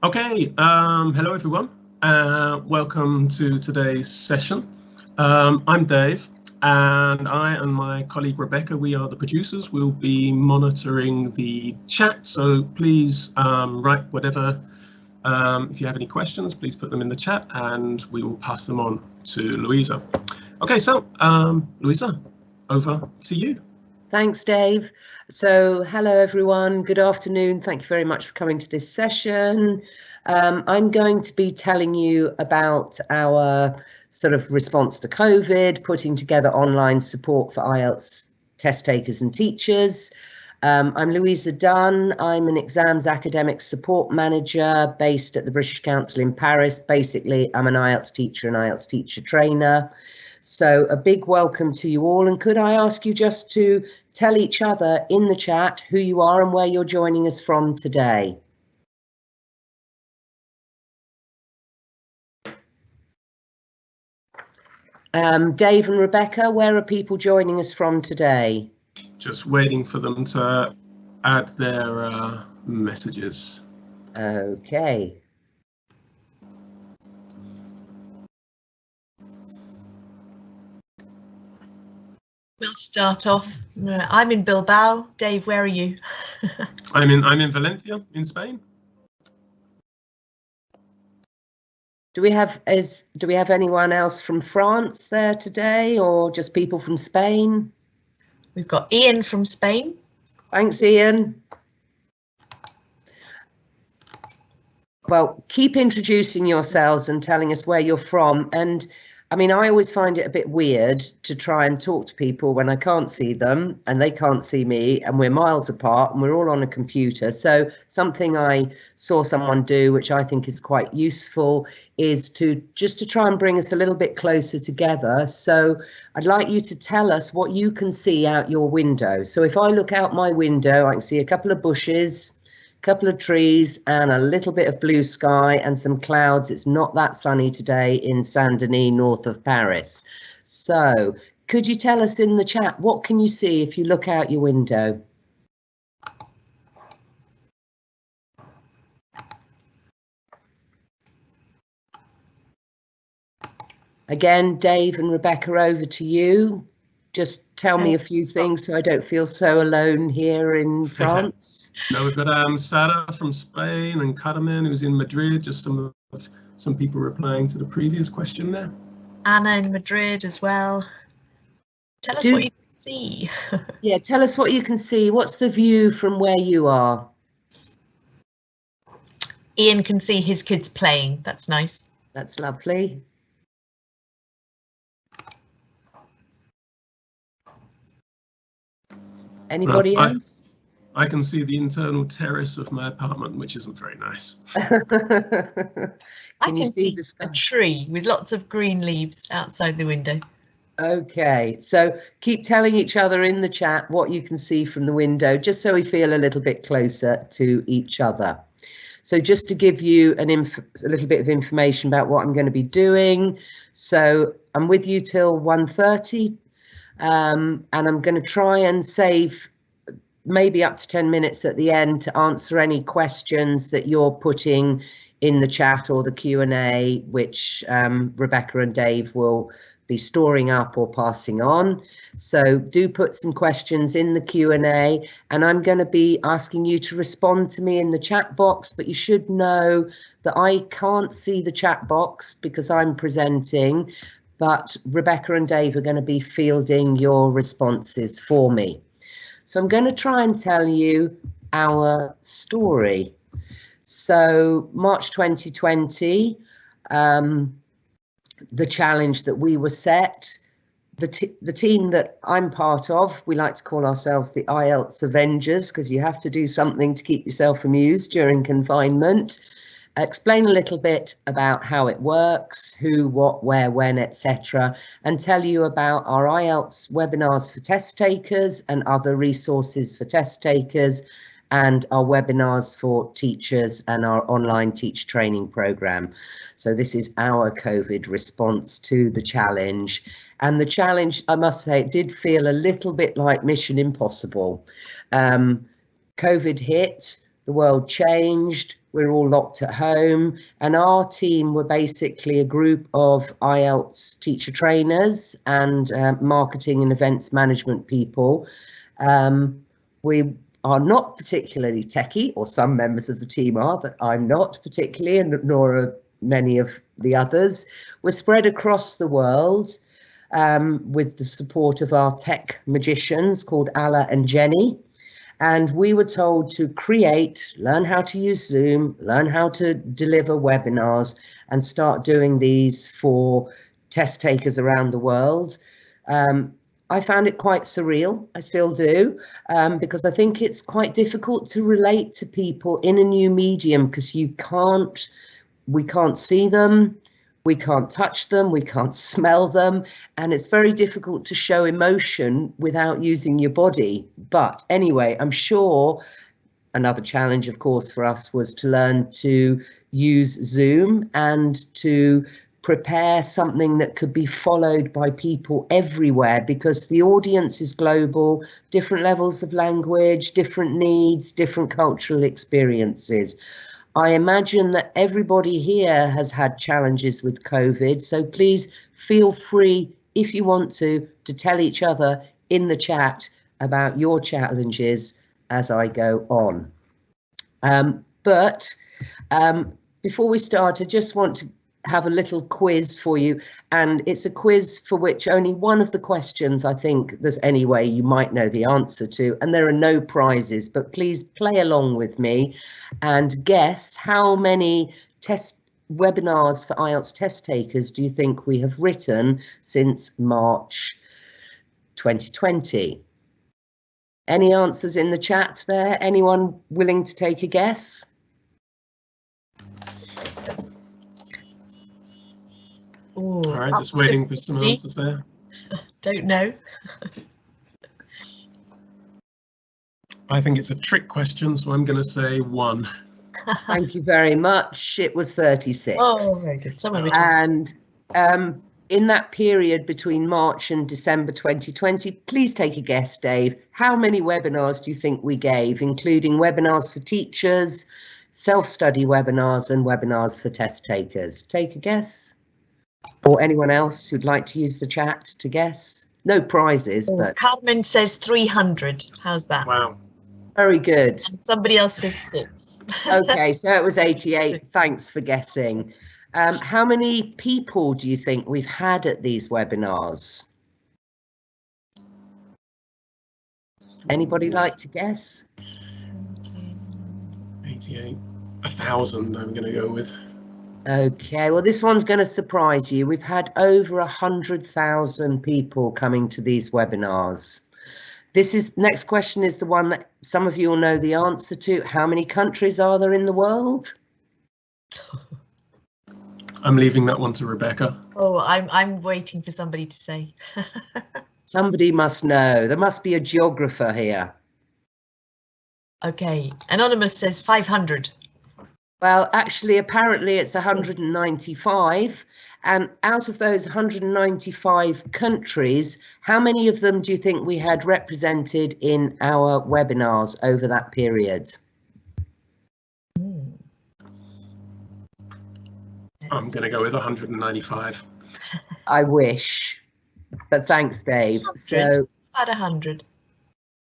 Okay, hello everyone. Welcome to today's session. I'm Dave, and I and my colleague Rebecca, we are the producers. We'll be monitoring the chat, so please write whatever. If you have any questions, please put them in the chat and we will pass them on to Louisa. Okay, so Louisa, over to you. Thanks, Dave. So hello, everyone. Good afternoon. Thank you very much for coming to this session. I'm going to be telling you about our sort of response to COVID, putting together online support for IELTS test takers and teachers. I'm Louisa Dunne. I'm an exams academic support manager based at the British Council in Paris. Basically, I'm an IELTS teacher and IELTS teacher trainer. So a big welcome to you all. And could I ask you just to tell each other in the chat who you are and where you're joining us from today? Dave and Rebecca, where are people joining us from today? Just waiting for them to add their messages. Okay. We'll start off. I'm in Bilbao. Dave, where are you? I'm in Valencia, in Spain. Do we have anyone else from France there today, or just people from Spain? We've got Ian from Spain. Thanks, Ian. Well, keep introducing yourselves and telling us where you're from. And I mean, I always find it a bit weird to try and talk to people when I can't see them and they can't see me and we're miles apart and we're all on a computer. So something I saw someone do, which I think is quite useful, is to try and bring us a little bit closer together. So I'd like you to tell us what you can see out your window. So if I look out my window, I can see a couple of bushes, couple of trees and a little bit of blue sky and some clouds. It's not that sunny today in Saint-Denis, north of Paris. So could you tell us in the chat, what can you see if you look out your window? Again, Dave and Rebecca, over to you. Just tell me a few things so I don't feel so alone here in France. No, we've got Sarah from Spain and Carmen, who's in Madrid. Just some people replying to the previous question there. Anna in Madrid as well. Tell us what you can see. Yeah, tell us what you can see. What's the view from where you are? Ian can see his kids playing. That's nice. That's lovely. Anybody else? I can see the internal terrace of my apartment, which isn't very nice. I can see a tree with lots of green leaves outside the window. Okay, so keep telling each other in the chat what you can see from the window, just so we feel a little bit closer to each other. So just to give you a little bit of information about what I'm going to be doing. So I'm with you till 1:30. And I'm going to try and save maybe up to 10 minutes at the end to answer any questions that you're putting in the chat or the Q&A, which Rebecca and Dave will be storing up or passing on. So do put some questions in the Q&A, and I'm going to be asking you to respond to me in the chat box, but you should know that I can't see the chat box because I'm presenting. But Rebecca and Dave are going to be fielding your responses for me. So I'm going to try and tell you our story. So March 2020, the challenge that we were set, the team that I'm part of, we like to call ourselves the IELTS Avengers because you have to do something to keep yourself amused during confinement. Explain a little bit about how it works, who, what, where, when, etc., and tell you about our IELTS webinars for test takers and other resources for test takers, and our webinars for teachers and our online teacher training program. So this is our COVID response to the challenge. And the challenge, I must say, it did feel a little bit like Mission Impossible. COVID hit, the world changed, we're all locked at home, and our team were basically a group of IELTS teacher trainers and marketing and events management people. We are not particularly techie, or some members of the team are, but I'm not particularly, and nor are many of the others. We're spread across the world with the support of our tech magicians called Alla and Jenny. And we were told to create, learn how to use Zoom, learn how to deliver webinars, and start doing these for test takers around the world. I found it quite surreal. I still do, because I think it's quite difficult to relate to people in a new medium, because we can't see them, we can't touch them, we can't smell them, and it's very difficult to show emotion without using your body. But anyway, I'm sure another challenge, of course, for us was to learn to use Zoom and to prepare something that could be followed by people everywhere, because the audience is global, different levels of language, different needs, different cultural experiences. I imagine that everybody here has had challenges with COVID, so please feel free, if you want to tell each other in the chat about your challenges as I go on. Before we start, I just want to have a little quiz for you, and it's a quiz for which only one of the questions I think there's any way you might know the answer to, and there are no prizes, but please play along with me and guess how many test webinars for IELTS test takers do you think we have written since March 2020? Any answers in the chat there? Anyone willing to take a guess? Ooh, all right, just waiting for some answers there. Don't know. I think it's a trick question, so I'm going to say 1. Thank you very much. It was 36. Oh, very good. And in that period between March and December 2020, please take a guess, Dave. How many webinars do you think we gave, including webinars for teachers, self-study webinars, and webinars for test takers? Take a guess. Or anyone else who'd like to use the chat to guess? No prizes, but... Carmen says 300. How's that? Wow. Very good. And somebody else says 6. Okay, so it was 88. Thanks for guessing. How many people do you think we've had at these webinars? Anybody like to guess? 88. 1,000 I'm going to go with. Okay, well, this one's going to surprise you. We've had over 100,000 people coming to these webinars. Next question is the one that some of you will know the answer to. How many countries are there in the world? I'm leaving that one to Rebecca. Oh, I'm waiting for somebody to say. Somebody must know. There must be a geographer here. Okay, Anonymous says 500. Well, actually, apparently it's 195. And out of those 195 countries, how many of them do you think we had represented in our webinars over that period? I'm going to go with 195. I wish, but thanks, Dave. 100. So About 100.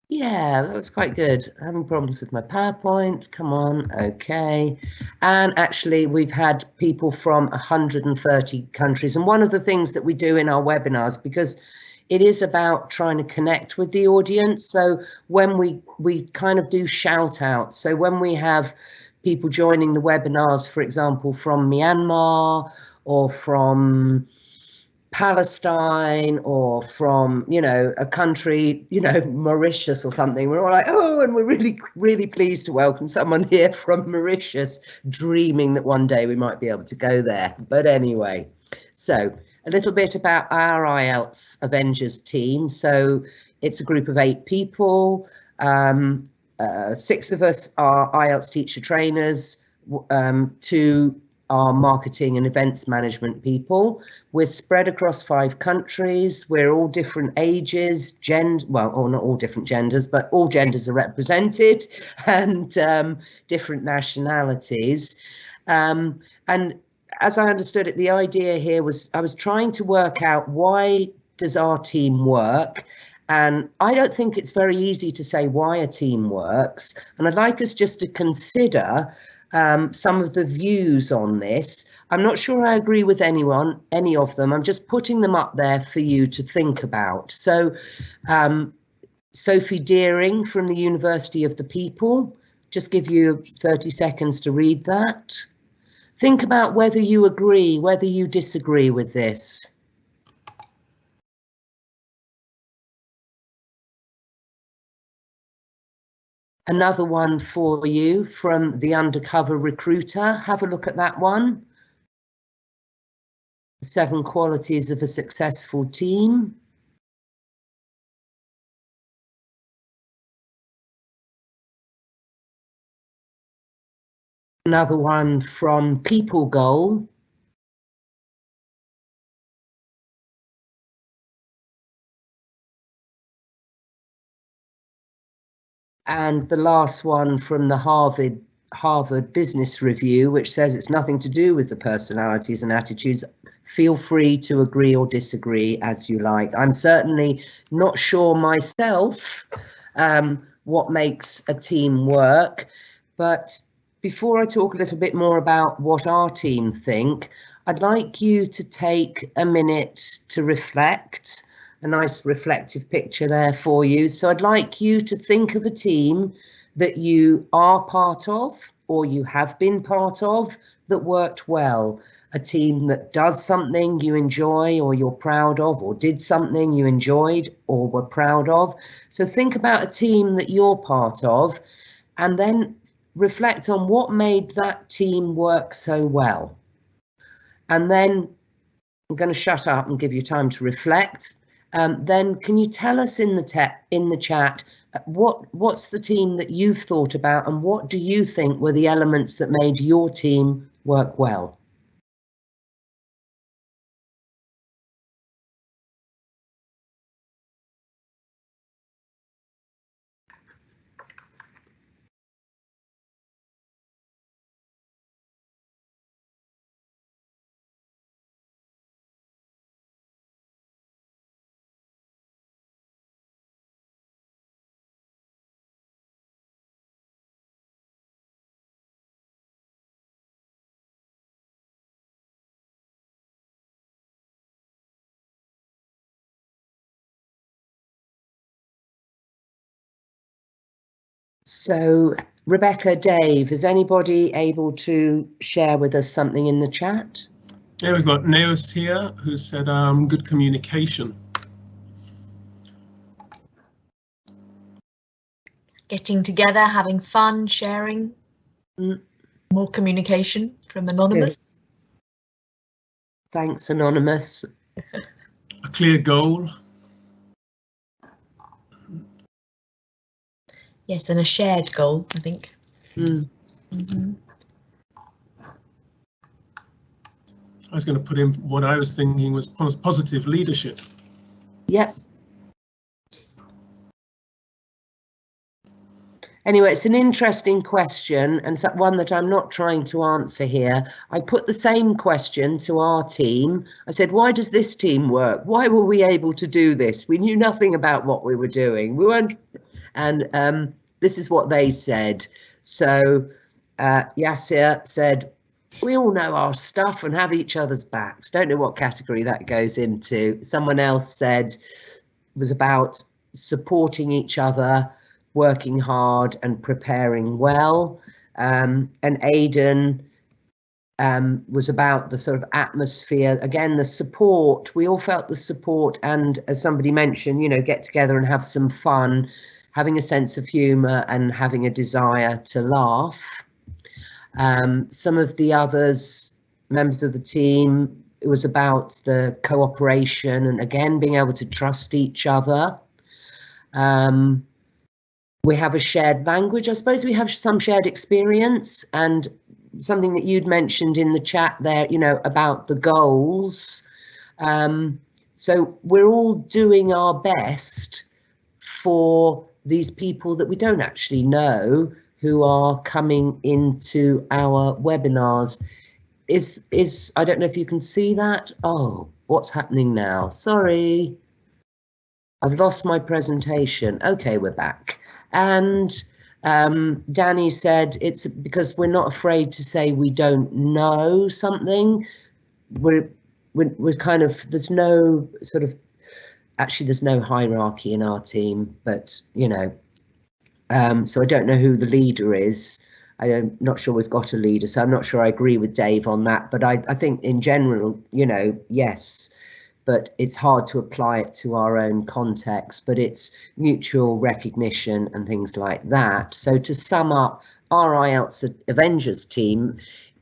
Yeah, that was quite good. Having problems with my PowerPoint. Come on. Okay. And actually, we've had people from 130 countries. And one of the things that we do in our webinars, because it is about trying to connect with the audience. So when we kind of do shout outs. So when we have people joining the webinars, for example, from Myanmar or from Palestine or from, you know, a country, you know, Mauritius or something, we're all like, oh, and we're really, really pleased to welcome someone here from Mauritius, dreaming that one day we might be able to go there. But anyway, so a little bit about our IELTS Avengers team. So it's a group of 8 people. 6 of us are IELTS teacher trainers, 2 are marketing and events management people. We're spread across 5 countries. We're all different ages, well, or not all different genders, but all genders are represented, and different nationalities. And as I understood it, the idea here was I was trying to work out, why does our team work? And I don't think it's very easy to say why a team works. And I'd like us just to consider some of the views on this. I'm not sure I agree with any of them. I'm just putting them up there for you to think about. So Sophie Deering from the University of the People, just give you 30 seconds to read that. Think about whether you agree, whether you disagree with this. Another one for you from The Undercover Recruiter. Have a look at that one. 7 qualities of a successful team. Another one from People Goal. And the last one from the Harvard Business Review, which says it's nothing to do with the personalities and attitudes. Feel free to agree or disagree as you like. I'm certainly not sure myself what makes a team work, but before I talk a little bit more about what our team think, I'd like you to take a minute to reflect. A nice reflective picture there for you. So I'd like you to think of a team that you are part of, or you have been part of, that worked well. A team that does something you enjoy or you're proud of, or did something you enjoyed or were proud of. So think about a team that you're part of, and then reflect on what made that team work so well. And then I'm going to shut up and give you time to reflect. Then can you tell us in the chat what's the team that you've thought about, and what do you think were the elements that made your team work well? So, Rebecca, Dave, is anybody able to share with us something in the chat? Yeah, we've got Neos here who said good communication. Getting together, having fun, sharing. More communication from Anonymous. Yes. Thanks, Anonymous. A clear goal. Yes, and a shared goal, I think. I was going to put in what I was thinking was positive leadership. Yep. Anyway, it's an interesting question, and one that I'm not trying to answer here. I put the same question to our team. I said, why does this team work? Why were we able to do this? We knew nothing about what we were doing. We weren't, and this is what they said. So Yasir said, we all know our stuff and have each other's backs. Don't know what category that goes into. Someone else said it was about supporting each other, working hard and preparing well. And Aidan was about the sort of atmosphere, again, the support. We all felt the support, and as somebody mentioned, you know, get together and have some fun, having a sense of humour and having a desire to laugh. Some of the others, members of the team, it was about the cooperation and again being able to trust each other. We have a shared language. I suppose we have some shared experience, and something that you'd mentioned in the chat there, you know, about the goals. So we're all doing our best for these people that we don't actually know who are coming into our webinars. I don't know if you can see that. Oh, what's happening now? Sorry, I've lost my presentation. Okay, we're back. And Danny said it's because we're not afraid to say we don't know something. We're kind of, there's no sort of, actually there's no hierarchy in our team, but you know, so I don't know who the leader is. I'm not sure we've got a leader, so I'm not sure I agree with Dave on that, but I think in general, you know, yes, but it's hard to apply it to our own context, but it's mutual recognition and things like that. So to sum up, our IELTS Avengers team,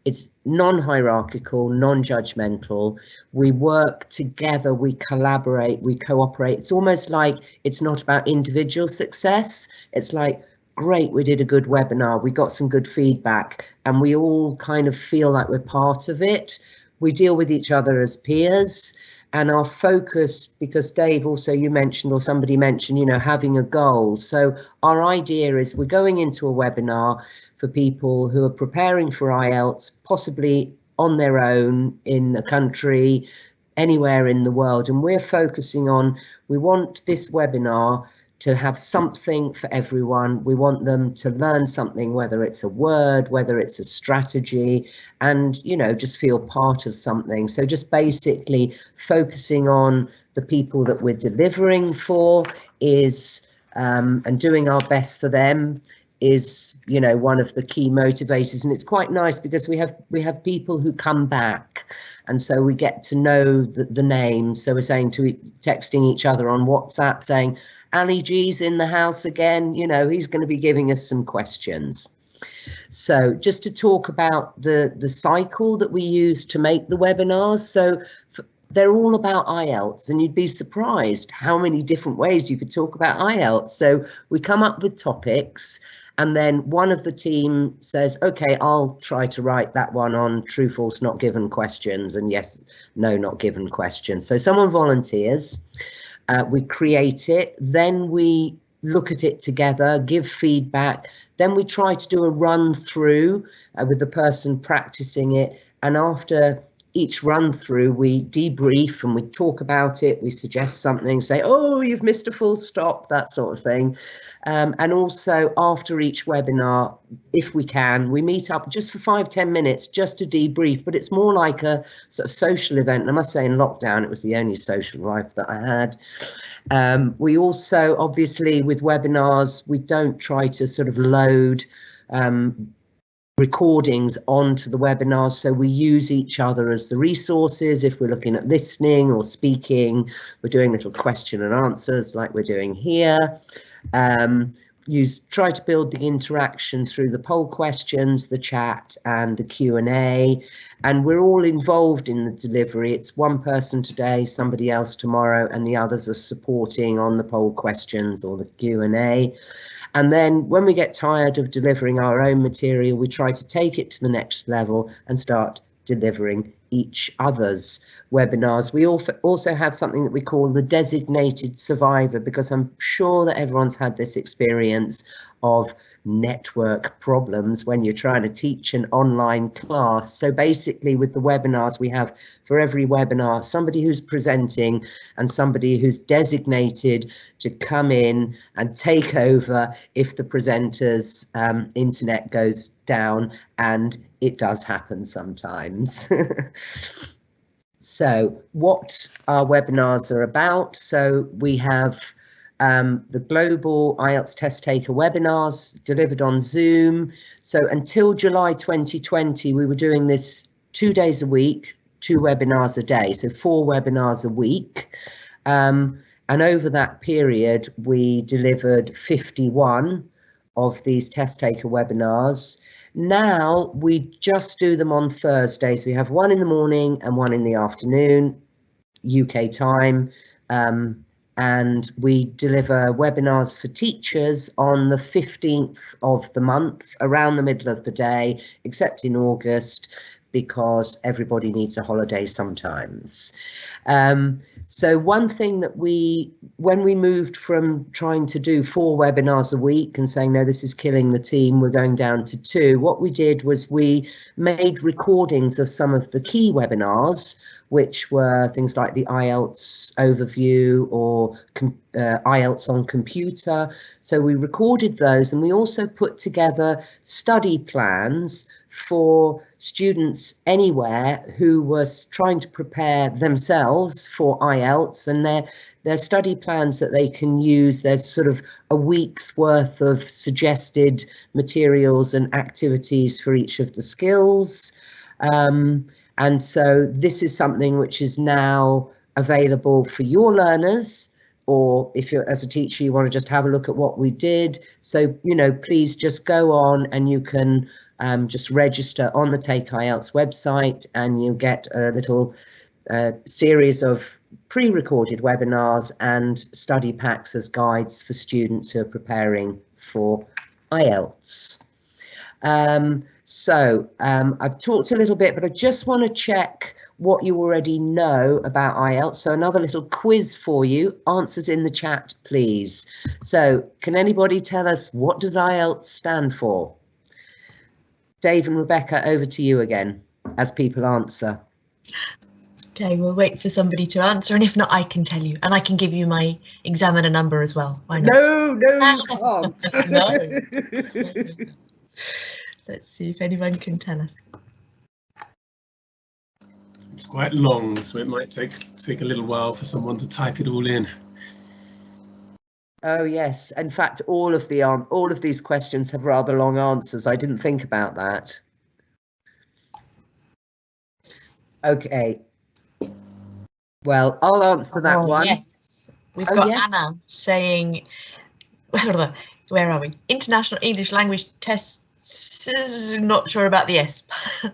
it's non-hierarchical, non-judgmental. We work together, we collaborate, we cooperate. It's almost like it's not about individual success. It's like, great, we did a good webinar, we got some good feedback, and we all kind of feel like we're part of it. We deal with each other as peers. And our focus, because Dave also, you mentioned, or somebody mentioned, you know, having a goal. So our idea is we're going into a webinar for people who are preparing for IELTS, possibly on their own in a country, anywhere in the world. And we're focusing on, we want this webinar to have something for everyone. We want them to learn something, whether it's a word, whether it's a strategy, and, you know, just feel part of something. So just basically focusing on the people that we're delivering for is, and doing our best for them is, you know, one of the key motivators. And it's quite nice because we have people who come back, and so we get to know the names. So we're saying texting each other on WhatsApp saying, Ali G's in the house again, you know, he's going to be giving us some questions. So just to talk about the cycle that we use to make the webinars. So they're all about IELTS, and you'd be surprised how many different ways you could talk about IELTS. So we come up with topics, and then one of the team says, okay, I'll try to write that one on true, false, not given questions, and yes, no, not given questions. So someone volunteers. We create it, then we look at it together, give feedback, then we try to do a run through with the person practicing it, and after each run through we debrief and we talk about it, we suggest something, say, oh, you've missed a full stop, that sort of thing. And also after each webinar, if we can, we meet up just for 5-10 minutes just to debrief, but it's more like a sort of social event. And I must say, in lockdown, it was the only social life that I had. We also, obviously, with webinars, we don't try to sort of load recordings onto the webinars, so we use each other as the resources. If we're looking at listening or speaking, we're doing little question and answers like we're doing here. Try to build the interaction through the poll questions, the chat, and the Q&A, and we're all involved in the delivery. It's one person today, somebody else tomorrow, and the others are supporting on the poll questions or the Q&A. And then when we get tired of delivering our own material, we try to take it to the next level and start delivering each other's webinars. We also have something that we call the designated survivor, because I'm sure that everyone's had this experience of network problems when you're trying to teach an online class. So basically with the webinars, we have for every webinar somebody who's presenting and somebody who's designated to come in and take over if the presenter's internet goes down, and it does happen sometimes. So what our webinars are about, so we have the Global IELTS Test Taker webinars delivered on Zoom. So until July 2020, we were doing this 2 days a week, 2 webinars a day, so 4 webinars a week. And over that period, we delivered 51 of these test taker webinars. Now we just do them on Thursdays. We have one in the morning and one in the afternoon, UK time. and we deliver webinars for teachers on the 15th of the month, around the middle of the day, except in August, because everybody needs a holiday sometimes. So one thing that when we moved from trying to do 4 webinars a week and saying, no, this is killing the team, we're going down to 2, what we did was we made recordings of some of the key webinars, which were things like the IELTS overview or IELTS on computer. So we recorded those, and we also put together study plans for students anywhere who were trying to prepare themselves for IELTS, and their study plans that they can use. There's sort of a week's worth of suggested materials and activities for each of the skills. And so this is something which is now available for your learners, or if you're as a teacher, you want to just have a look at what we did. So, you know, please just go on and you can just register on the Take IELTS website, and you get a little series of pre-recorded webinars and study packs as guides for students who are preparing for IELTS. I've talked a little bit, but I just want to check what you already know about IELTS. So another little quiz for you. Answers in the chat, please. So can anybody tell us, what does IELTS stand for? Dave and Rebecca, over to you again as people answer. Okay, we'll wait for somebody to answer, and if not, I can tell you, and I can give you my examiner number as well. Why not? No, you can't. No. Let's see if anyone can tell us. It's quite long, so it might take a little while for someone to type it all in. Oh yes, in fact, all of these questions have rather long answers. I didn't think about that. Okay. Well, I'll answer that one. Yes, we've got Anna saying, where are we? International English Language Tests. Not sure about the S,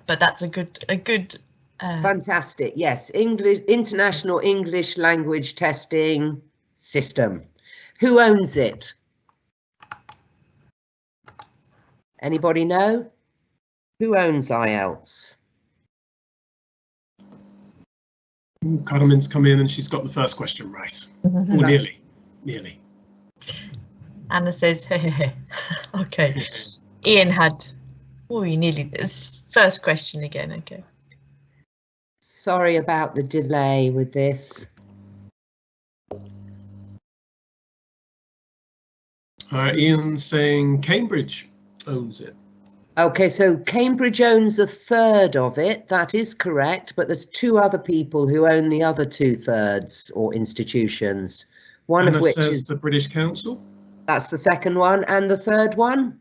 but that's a good. Fantastic. Yes, International English Language Testing System. Who owns it? Anybody know? Who owns IELTS? Carmen's come in and she's got the first question right. Or nearly. Anna says, hey. Okay. Ian had, nearly this first question again. Okay. Sorry about the delay with this. Ian's saying Cambridge owns it. Okay, so Cambridge owns a third of it. That is correct, but there's 2 other people who own the other 2/3 or institutions. One Anna of which says is the British Council. That's the second one, and the third one?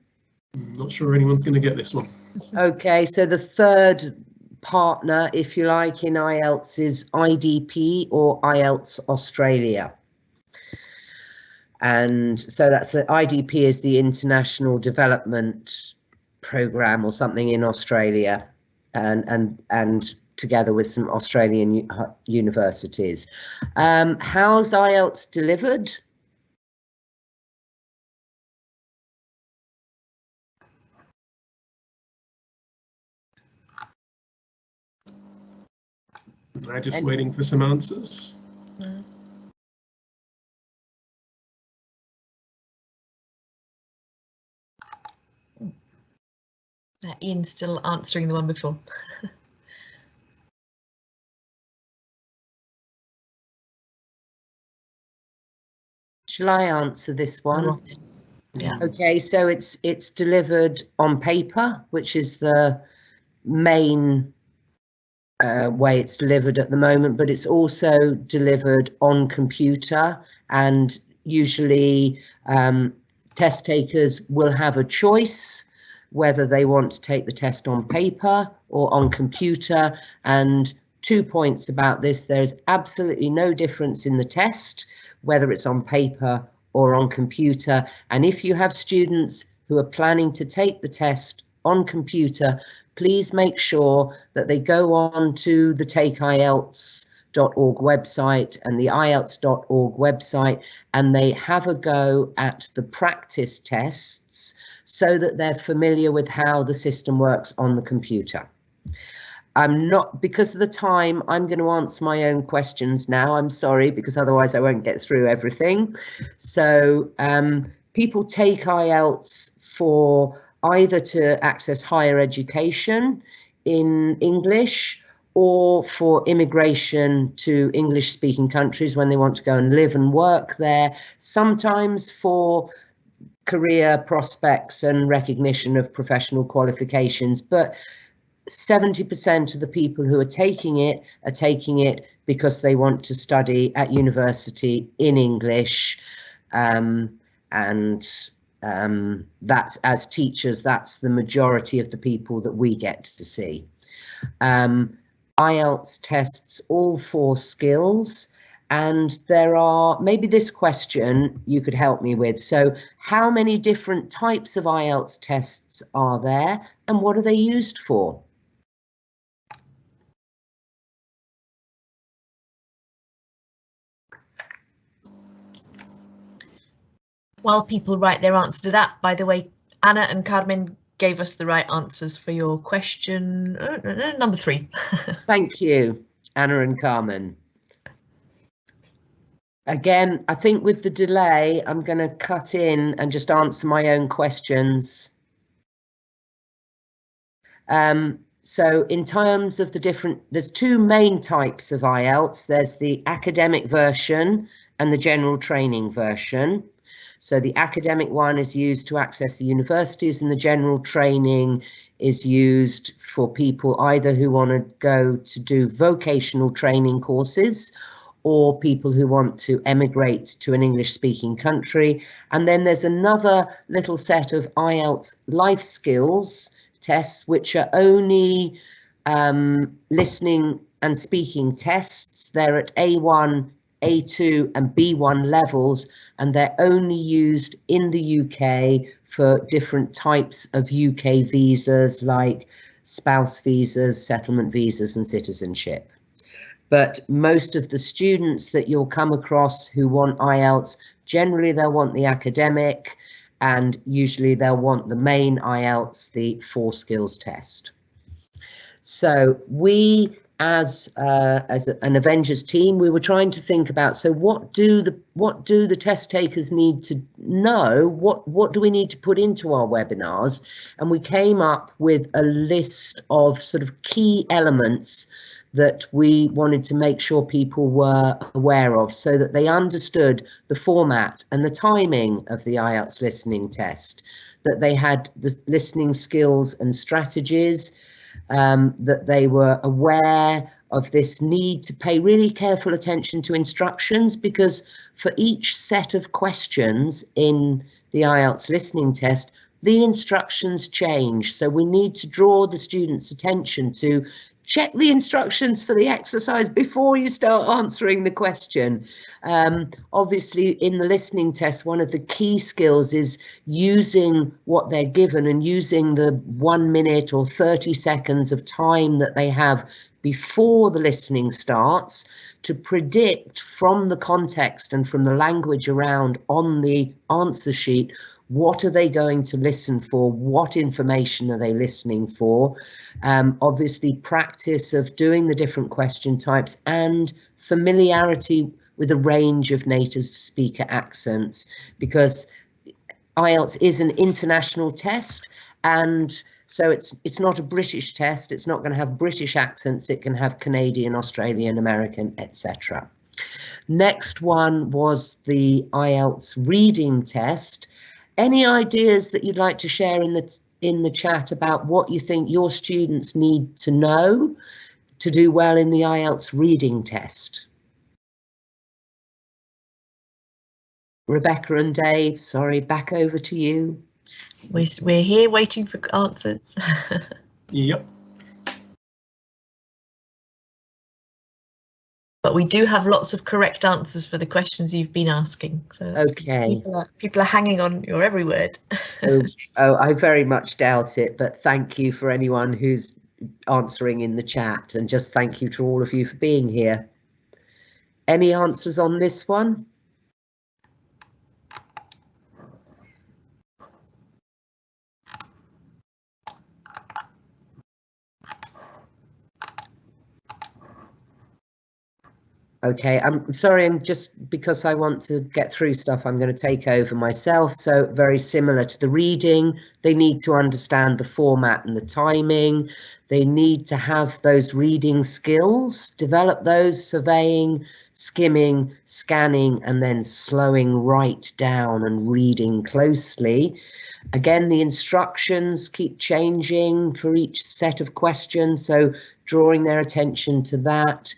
Not sure anyone's going to get this one. Okay, so the third partner, if you like, in IELTS is IDP or IELTS Australia. And so that's the IDP is the International Development Program or something in Australia, and together with some Australian universities. How's IELTS delivered? I'm just waiting for some answers. Ian's still answering the one before. Shall I answer this one? Yeah. Okay, so it's delivered on paper, which is the main way it's delivered at the moment, but it's also delivered on computer, and usually test takers will have a choice whether they want to take the test on paper or on computer. And 2 points about this: there's absolutely no difference in the test whether it's on paper or on computer. And if you have students who are planning to take the test on computer, please make sure that they go on to the Take IELTS website and the IELTS.org website, and they have a go at the practice tests so that they're familiar with how the system works on the computer. I'm not, because of the time, I'm going to answer my own questions now. I'm sorry, because otherwise I won't get through everything. So people take IELTS for either to access higher education in English or for immigration to English speaking countries when they want to go and live and work there, sometimes for career prospects and recognition of professional qualifications. But 70% of the people who are taking it because they want to study at university in English, and that's, as teachers, that's the majority of the people that we get to see. IELTS tests all 4 skills, and there are, maybe this question you could help me with. So how many different types of IELTS tests are there, and what are they used for? While people write their answer to that, by the way, Anna and Carmen gave us the right answers for your question number 3. Thank you, Anna and Carmen. Again, I think with the delay, I'm going to cut in and just answer my own questions. So in terms of the different, there's 2 main types of IELTS. There's the academic version and the general training version. So the academic one is used to access the universities, and the general training is used for people either who want to go to do vocational training courses or people who want to emigrate to an English-speaking country. And then there's another little set of IELTS life skills tests, which are only listening and speaking tests. They're at A1, A2 and B1 levels, and they're only used in the UK for different types of UK visas like spouse visas, settlement visas and citizenship. But most of the students that you'll come across who want IELTS, generally they'll want the academic, and usually they'll want the main IELTS, the 4 skills test. So we, as an Avengers team, we were trying to think about, so what do the test takers need to know? What do we need to put into our webinars? And we came up with a list of sort of key elements that we wanted to make sure people were aware of, so that they understood the format and the timing of the IELTS listening test, that they had the listening skills and strategies, that they were aware of this need to pay really careful attention to instructions, because for each set of questions in the IELTS listening test, the instructions change. So we need to draw the students' attention to check the instructions for the exercise before you start answering the question. Obviously, in the listening test, one of the key skills is using what they're given and using the 1 minute or 30 seconds of time that they have before the listening starts to predict from the context and from the language around on the answer sheet, what are they going to listen for? What information are they listening for? Obviously, practice of doing the different question types and familiarity with a range of native speaker accents, because IELTS is an international test, and so it's not a British test. It's not going to have British accents. It can have Canadian, Australian, American, etc. Next one was the IELTS Reading Test. Any ideas that you'd like to share in the chat about what you think your students need to know to do well in the IELTS Reading Test? Rebecca and Dave, sorry, back over to you. We're here waiting for answers. Yep. But we do have lots of correct answers for the questions you've been asking. So okay. People are hanging on your every word. oh, I very much doubt it, but thank you for anyone who's answering in the chat, and just thank you to all of you for being here. Any answers on this one? Okay, I'm sorry, I'm just because I want to get through stuff, I'm going to take over myself. So very similar to the reading, they need to understand the format and the timing. They need to have those reading skills, develop those, surveying, skimming, scanning, and then slowing right down and reading closely. Again, the instructions keep changing for each set of questions, so drawing their attention to that.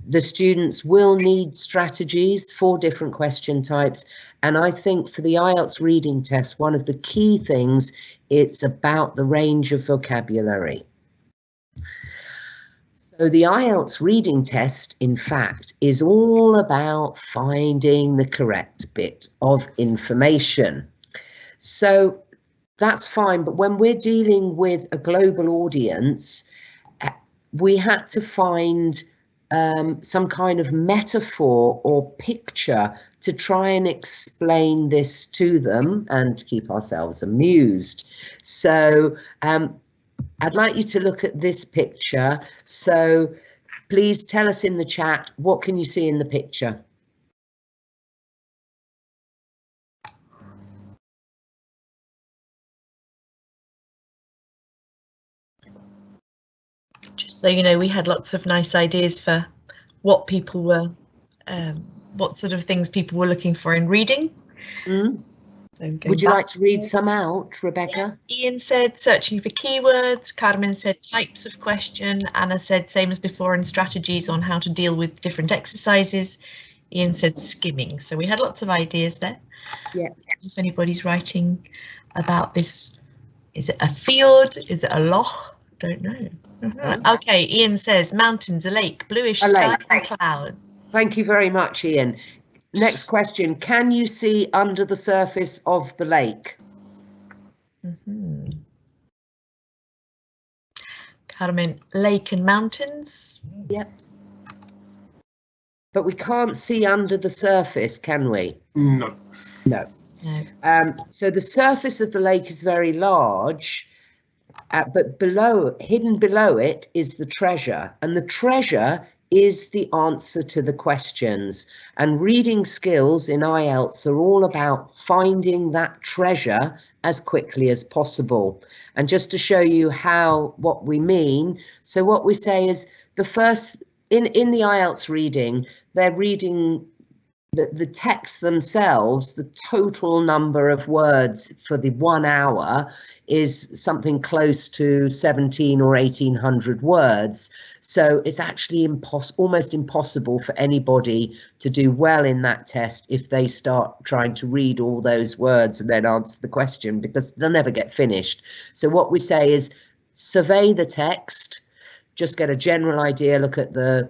The students will need strategies for different question types. And I think for the IELTS reading test, one of the key things, it's about the range of vocabulary. So the IELTS reading test, in fact, is all about finding the correct bit of information. So that's fine, but when we're dealing with a global audience, we had to find some kind of metaphor or picture to try and explain this to them and keep ourselves amused. So I'd like you to look at this picture. So please tell us in the chat, what can you see in the picture? Just so you know, we had lots of nice ideas for what people were, what sort of things people were looking for in reading. Mm. So would you like to read some out, Rebecca? Yeah. Ian said searching for keywords. Carmen said types of question. Anna said same as before and strategies on how to deal with different exercises. Ian said skimming. So we had lots of ideas there. Yeah. If anybody's writing about this, is it a field? Is it a loch? Don't know. Okay, Ian says mountains, a lake, bluish sky and clouds. Thank you very much, Ian. Next question, can you see under the surface of the lake? Carmen, lake and mountains. Yep. But we can't see under the surface, can we? No. No. No. So the surface of the lake is very large, but hidden below it is the treasure, and the treasure is the answer to the questions. And reading skills in IELTS are all about finding that treasure as quickly as possible. And just to show you what we mean, so what we say is the first, in the IELTS reading, they're reading the text themselves. The total number of words for the 1 hour is something close to 17 or 1800 words. So it's actually almost impossible for anybody to do well in that test if they start trying to read all those words and then answer the question, because they'll never get finished. So what we say is survey the text, just get a general idea, look at the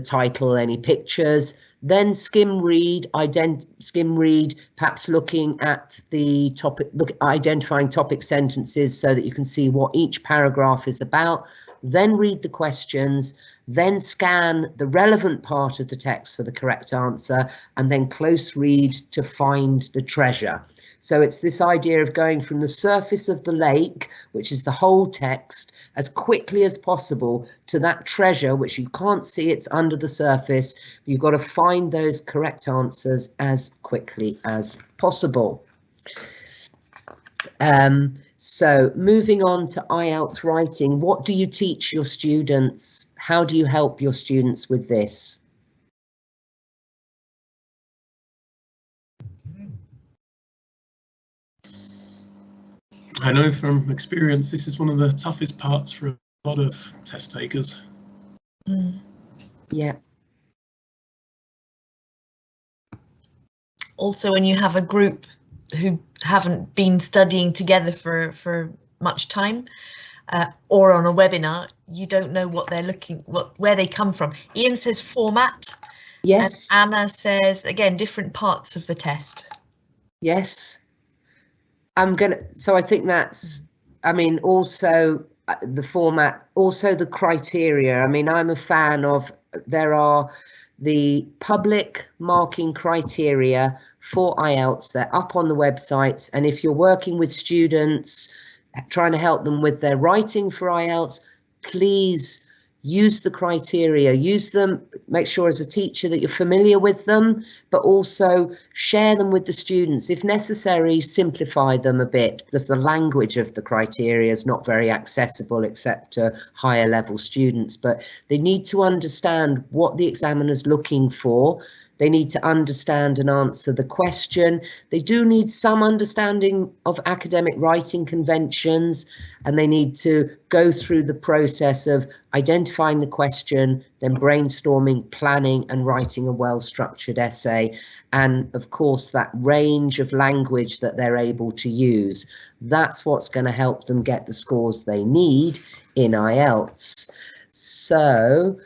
title, any pictures, then skim read, perhaps looking at the topic, identifying topic sentences so that you can see what each paragraph is about, then read the questions, then scan the relevant part of the text for the correct answer, and then close read to find the treasure. So it's this idea of going from the surface of the lake, which is the whole text, as quickly as possible to that treasure, which you can't see, it's under the surface. You've got to find those correct answers as quickly as possible. So moving on to IELTS writing, what do you teach your students? How do you help your students with this? I know from experience this is one of the toughest parts for a lot of test takers. Yeah. Also, when you have a group who haven't been studying together for much time, or on a webinar, you don't know what they're where they come from. Ian says format. Yes. And Anna says, again, different parts of the test. Yes. So I think that's, I mean, also the format, also the criteria. I mean, I'm a fan of, there are the public marking criteria for IELTS. They're up on the websites, and if you're working with students trying to help them with their writing for IELTS, please use the criteria, use them, make sure as a teacher that you're familiar with them, but also share them with the students. If necessary, simplify them a bit, because the language of the criteria is not very accessible except to higher level students, but they need to understand what the examiner's looking for. They need to understand and answer the question. They do need some understanding of academic writing conventions, and they need to go through the process of identifying the question, then brainstorming, planning and writing a well-structured essay. And of course, that range of language that they're able to use, that's what's going to help them get the scores they need in IELTS. So,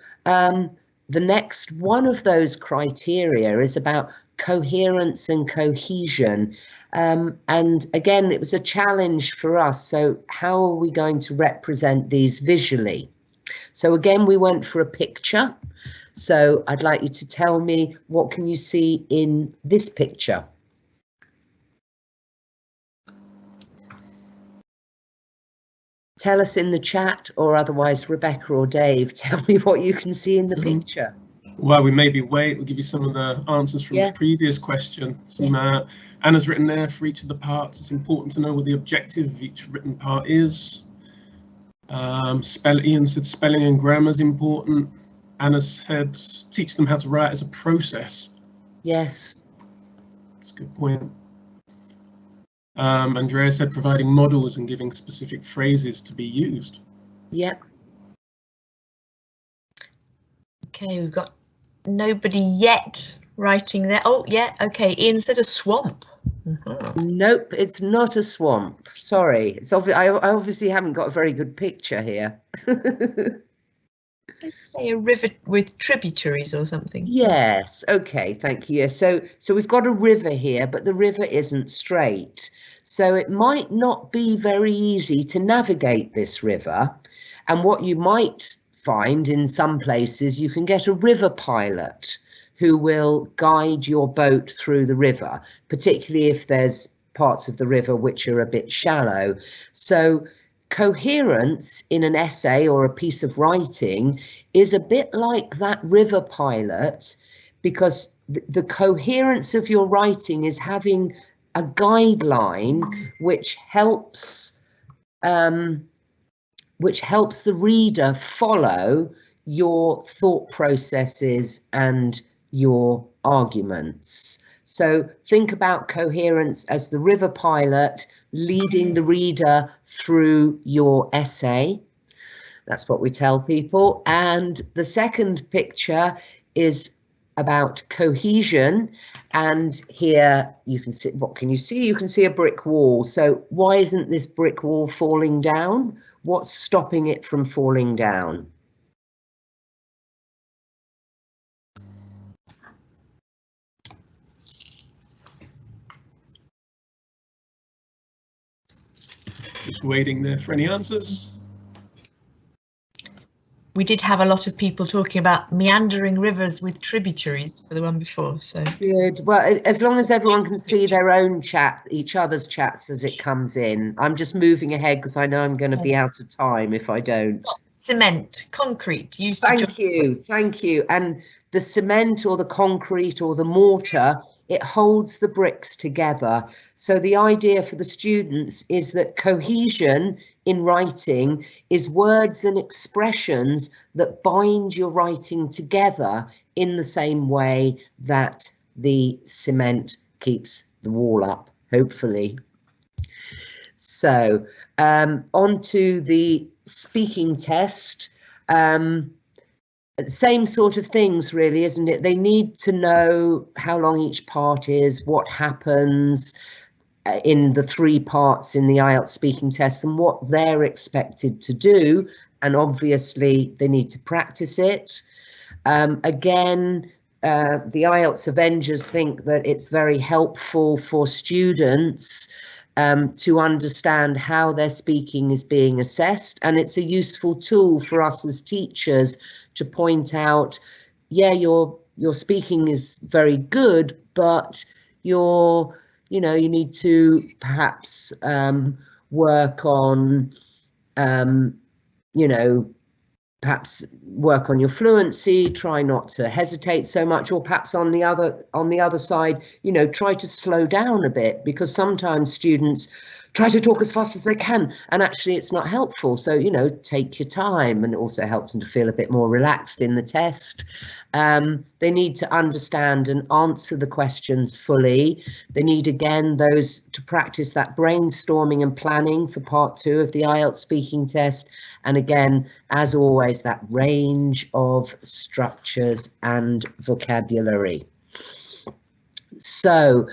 the next one of those criteria is about coherence and cohesion. And again, it was a challenge for us. So how are we going to represent these visually? So again, we went for a picture. So I'd like you to tell me, what can you see in this picture? Tell us in the chat, or otherwise Rebecca or Dave, tell me what you can see in the picture. Well, we maybe we'll give you some of the answers from the previous question. Anna's written there for each of the parts. It's important to know what the objective of each written part is. Ian said spelling and grammar is important. Anna said teach them how to write as a process. Yes. That's a good point. Andrea said providing models and giving specific phrases to be used. Yep. Okay, we've got nobody yet writing there. Oh, yeah, okay. Ian said a swamp. Nope, it's not a swamp. Sorry, it's I obviously haven't got a very good picture here. I'd say a river with tributaries or something. Yes, okay, thank you. So we've got a river here, but the river isn't straight. So it might not be very easy to navigate this river. And what you might find in some places, you can get a river pilot who will guide your boat through the river, particularly if there's parts of the river which are a bit shallow. So coherence in an essay or a piece of writing is a bit like that river pilot, because the coherence of your writing is having a guideline which helps the reader follow your thought processes and your arguments. So think about coherence as the river pilot leading the reader through your essay. That's what we tell people. And the second picture is about cohesion. And here you can see, what can you see? You can see a brick wall. So why isn't this brick wall falling down? What's stopping it from falling down? Just waiting there for any answers. We did have a lot of people talking about meandering rivers with tributaries for the one before, so. Good. Well, as long as everyone can see their own chat, each other's chats as it comes in. I'm just moving ahead because I know I'm going to be out of time if I don't. Cement, concrete, used to Thank you, thank you. And the cement or the concrete or the mortar, it holds the bricks together. So the idea for the students is that cohesion in writing is words and expressions that bind your writing together in the same way that the cement keeps the wall up, hopefully. So on to the speaking test. Same sort of things, really, isn't it? They need to know how long each part is, what happens in the 3 parts in the IELTS speaking test and what they're expected to do. And obviously they need to practice it. Again, the IELTS Avengers think that it's very helpful for students to understand how their speaking is being assessed. And it's a useful tool for us as teachers to point out, yeah, you're your speaking is very good, but you need to perhaps work on, perhaps work on your fluency, try not to hesitate so much, or perhaps on the other side, try to slow down a bit, because sometimes students try to talk as fast as they can and actually it's not helpful. So, take your time, and it also helps them to feel a bit more relaxed in the test. They need to understand and answer the questions fully. They need, again, those to practice that brainstorming and planning for part 2 of the IELTS speaking test. And again, as always, that range of structures and vocabulary. So,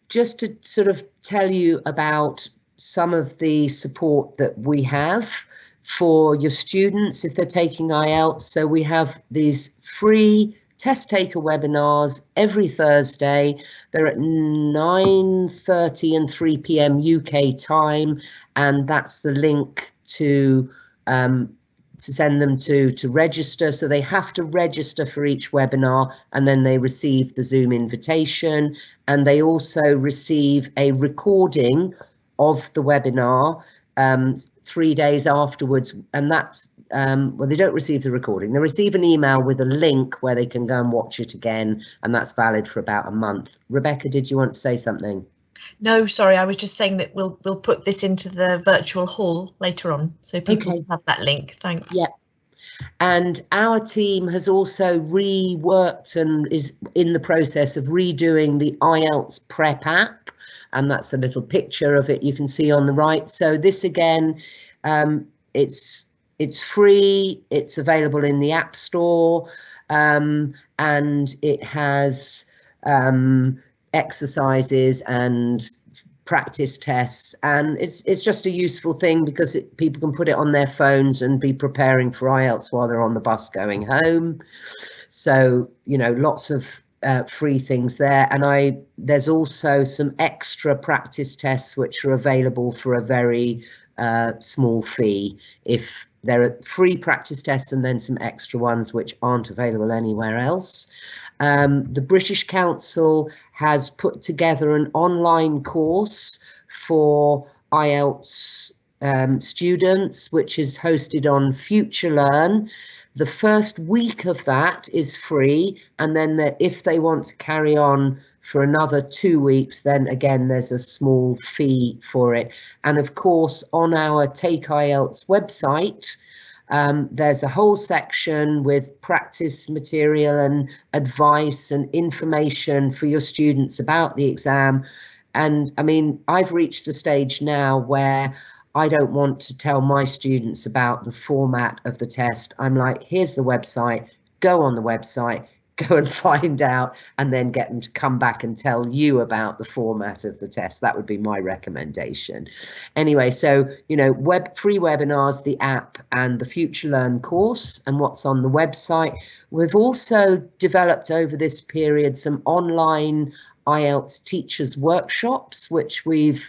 just to sort of tell you about some of the support that we have for your students if they're taking IELTS. So we have these free test taker webinars every Thursday. They're at 9:30 and 3 p.m. UK time, and that's the link to send them to register. So they have to register for each webinar, and then they receive the Zoom invitation, and they also receive a recording of the webinar 3 days afterwards. And that's well, they don't receive the recording, they receive an email with a link where they can go and watch it again, and that's valid for about a month. Rebecca, did you want to say something? No, sorry, I was just saying that we'll put this into the virtual hall later on, so people have that link. Thanks. Yeah. And our team has also reworked and is in the process of redoing the IELTS Prep app, and that's a little picture of it you can see on the right. So this, again, it's free, it's available in the App Store, and it has exercises and practice tests, and it's just a useful thing because people can put it on their phones and be preparing for IELTS while they're on the bus going home. So, lots of free things there. And there's also some extra practice tests which are available for a very small fee. If there are free practice tests and then some extra ones which aren't available anywhere else. The British Council has put together an online course for IELTS students, which is hosted on FutureLearn. The first week of that is free, and then if they want to carry on for another 2 weeks, then again there's a small fee for it. And of course, on our Take IELTS website, there's a whole section with practice material and advice and information for your students about the exam. And I mean, I've reached the stage now where I don't want to tell my students about the format of the test. I'm like, here's the website, go on the website, go and find out, and then get them to come back and tell you about the format of the test. That would be my recommendation. Anyway, so, free webinars, the app, and the FutureLearn course, and what's on the website. We've also developed over this period some online IELTS teachers workshops, which we've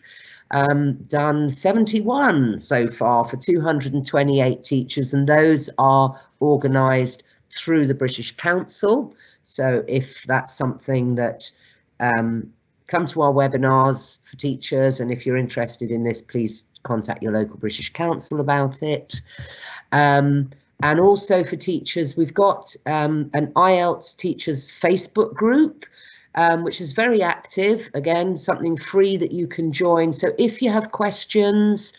done 71 so far for 228 teachers, and those are organised through the British Council. So if that's something that come to our webinars for teachers, and if you're interested in this, please contact your local British Council about it. And also for teachers, we've got an IELTS teachers Facebook group, which is very active. Again, something free that you can join. So if you have questions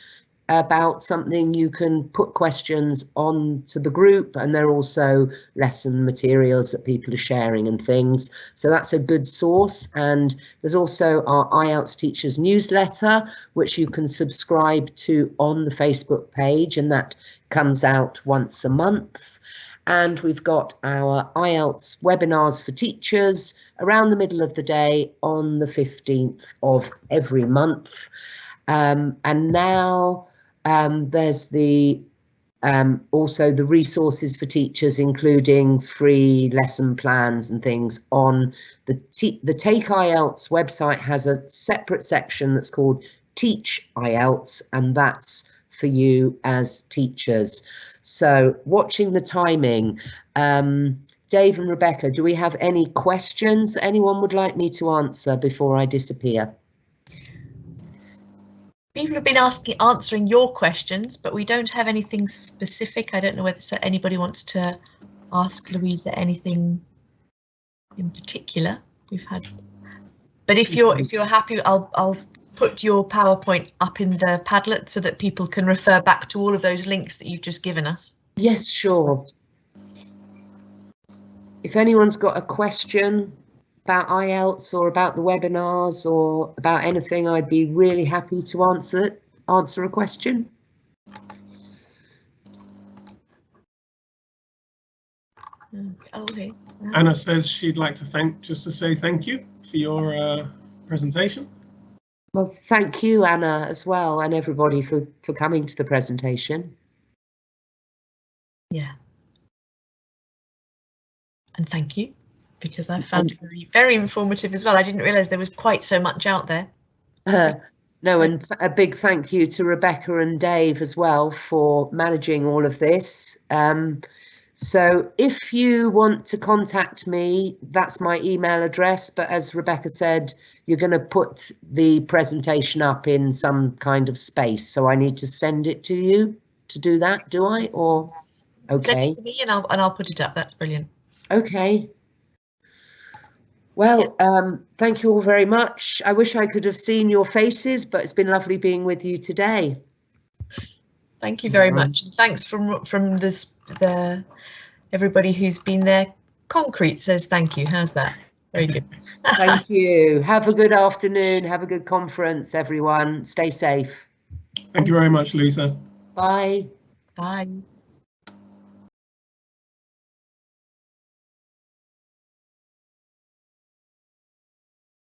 about something, you can put questions on to the group, and there are also lesson materials that people are sharing and things. So that's a good source. And there's also our IELTS teachers newsletter, which you can subscribe to on the Facebook page, and that comes out once a month. And we've got our IELTS webinars for teachers around the middle of the day on the 15th of every month. And now there's also the resources for teachers, including free lesson plans and things on the Take IELTS website. Has a separate section that's called Teach IELTS, and that's for you as teachers. So watching the timing, Dave and Rebecca, do we have any questions that anyone would like me to answer before I disappear? People have been answering your questions, but we don't have anything specific. I don't know whether anybody wants to ask Louisa anything in particular. We've had, but if you're happy, I'll put your PowerPoint up in the Padlet so that people can refer back to all of those links that you've just given us. Yes, sure. If anyone's got a question about IELTS or about the webinars or about anything, I'd be really happy to answer a question. Okay. Anna says she'd like to say thank you for your presentation. Well, thank you, Anna, as well, and everybody for coming to the presentation. Yeah. And thank you, because I found it very, very informative as well. I didn't realise there was quite so much out there. No, and a big thank you to Rebecca and Dave as well for managing all of this. So if you want to contact me, that's my email address. But as Rebecca said, you're going to put the presentation up in some kind of space. So I need to send it to you to do that, do I? Or okay. Send it to me and I'll put it up. That's brilliant. Okay. Well, thank you all very much. I wish I could have seen your faces, but it's been lovely being with you today. Thank you very much. And thanks from everybody who's been there. Concrete says thank you. How's that? Very good. Thank you. Have a good afternoon. Have a good conference, everyone. Stay safe. Thank you very much, Lisa. Bye. Bye.